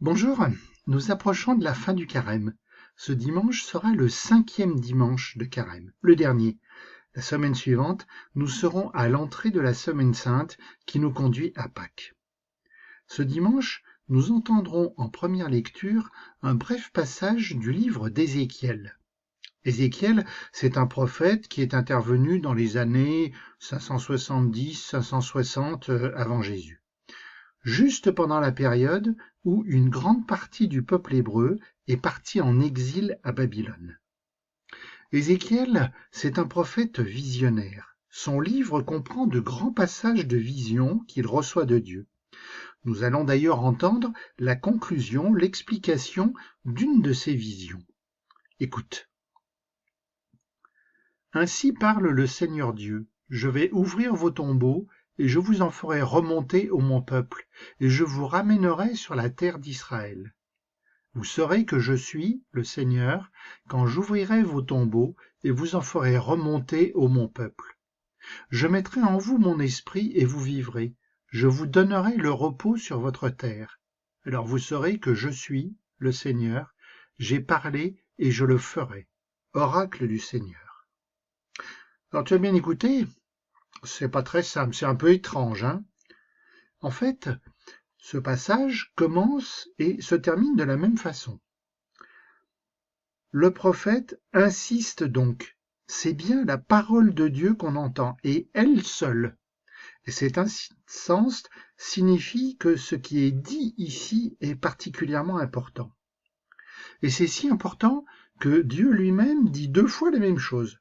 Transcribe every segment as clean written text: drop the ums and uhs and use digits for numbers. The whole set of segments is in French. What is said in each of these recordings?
Bonjour, nous approchons de la fin du carême. Ce dimanche sera le 5e dimanche de carême, le dernier. La semaine suivante, nous serons à l'entrée de la Semaine sainte qui nous conduit à Pâques. Ce dimanche, nous entendrons en première lecture un bref passage du livre d'Ézéchiel. Ézéchiel, c'est un prophète qui est intervenu dans les années 570-560 avant Jésus, juste pendant la période où une grande partie du peuple hébreu est partie en exil à Babylone. Ézéchiel, c'est un prophète visionnaire. Son livre comprend de grands passages de vision qu'il reçoit de Dieu. Nous allons d'ailleurs entendre la conclusion, l'explication d'une de ces visions. Écoute. Ainsi parle le Seigneur Dieu. Je vais ouvrir vos tombeaux, et je vous en ferai remonter ô mon peuple, et je vous ramènerai sur la terre d'Israël. Vous saurez que je suis, le Seigneur, quand j'ouvrirai vos tombeaux, et vous en ferai remonter ô mon peuple. Je mettrai en vous mon esprit, et vous vivrez. Je vous donnerai le repos sur votre terre. Alors vous saurez que je suis, le Seigneur, j'ai parlé, et je le ferai. Oracle du Seigneur. Alors tu as bien écouté, c'est pas très simple, c'est un peu étrange, hein. En fait, ce passage commence et se termine de la même façon. Le prophète insiste donc, c'est bien la parole de Dieu qu'on entend, et elle seule. Et cette insistance signifie que ce qui est dit ici est particulièrement important. Et c'est si important que Dieu lui-même dit 2 fois la même chose.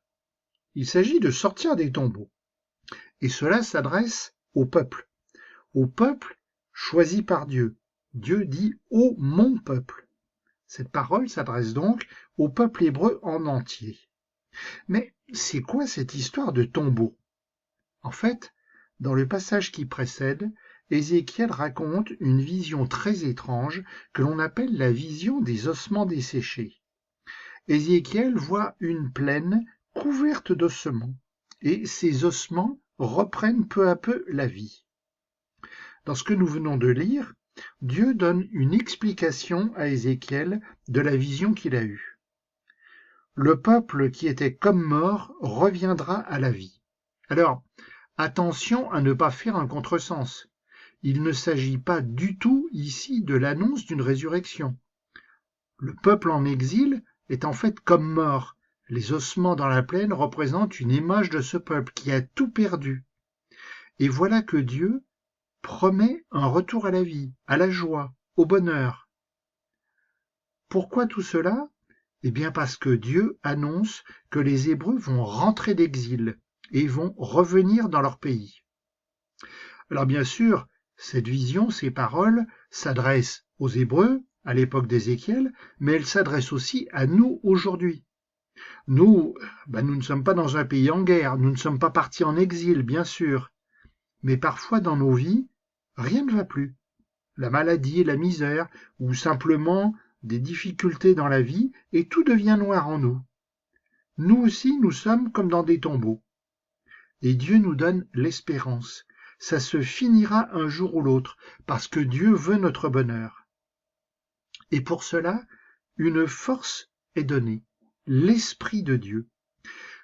Il s'agit de sortir des tombeaux. Et cela s'adresse au peuple choisi par Dieu. Dieu dit « ô mon peuple ». Cette parole s'adresse donc au peuple hébreu en entier. Mais c'est quoi cette histoire de tombeau? En fait, dans le passage qui précède, Ézéchiel raconte une vision très étrange que l'on appelle la vision des ossements desséchés. Ézéchiel voit une plaine couverte d'ossements, et ces ossements reprennent peu à peu la vie. Dans ce que nous venons de lire, Dieu donne une explication à Ézéchiel de la vision qu'il a eue. Le peuple qui était comme mort reviendra à la vie. Alors, attention à ne pas faire un contresens. Il ne s'agit pas du tout ici de l'annonce d'une résurrection. Le peuple en exil est en fait comme mort. Les ossements dans la plaine représentent une image de ce peuple qui a tout perdu. Et voilà que Dieu promet un retour à la vie, à la joie, au bonheur. Pourquoi tout cela? Eh bien parce que Dieu annonce que les Hébreux vont rentrer d'exil et vont revenir dans leur pays. Alors bien sûr, cette vision, ces paroles s'adressent aux Hébreux à l'époque d'Ézéchiel, mais elles s'adressent aussi à nous aujourd'hui. Nous, nous ne sommes pas dans un pays en guerre, nous ne sommes pas partis en exil, bien sûr, mais parfois dans nos vies, rien ne va plus. La maladie, la misère, ou simplement des difficultés dans la vie, et tout devient noir en nous. Nous aussi, nous sommes comme dans des tombeaux. Et Dieu nous donne l'espérance. Ça se finira un jour ou l'autre, parce que Dieu veut notre bonheur. Et pour cela, une force est donnée, l'Esprit de Dieu.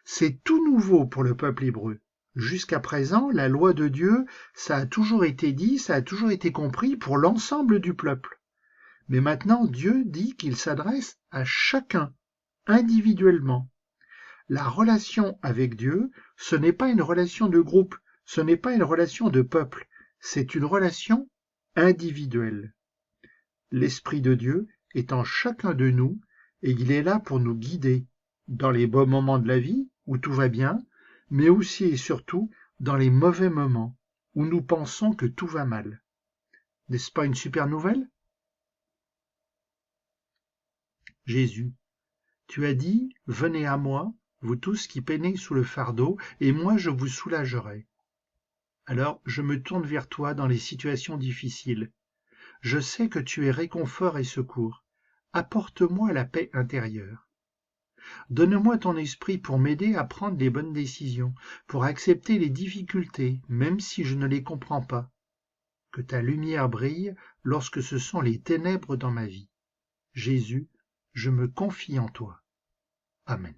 C'est tout nouveau pour le peuple hébreu. Jusqu'à présent, la loi de Dieu, ça a toujours été dit, ça a toujours été compris pour l'ensemble du peuple. Mais maintenant, Dieu dit qu'il s'adresse à chacun, individuellement. La relation avec Dieu, ce n'est pas une relation de groupe, ce n'est pas une relation de peuple, c'est une relation individuelle. L'Esprit de Dieu est en chacun de nous et il est là pour nous guider dans les bons moments de la vie où tout va bien, mais aussi et surtout dans les mauvais moments où nous pensons que tout va mal. N'est-ce pas une super nouvelle? Jésus, tu as dit, venez à moi, vous tous qui peinez sous le fardeau, et moi je vous soulagerai. Alors je me tourne vers toi dans les situations difficiles. Je sais que tu es réconfort et secours. Apporte-moi la paix intérieure. Donne-moi ton esprit pour m'aider à prendre les bonnes décisions, pour accepter les difficultés, même si je ne les comprends pas. que ta lumière brille lorsque ce sont les ténèbres dans ma vie. Jésus, je me confie en toi. Amen.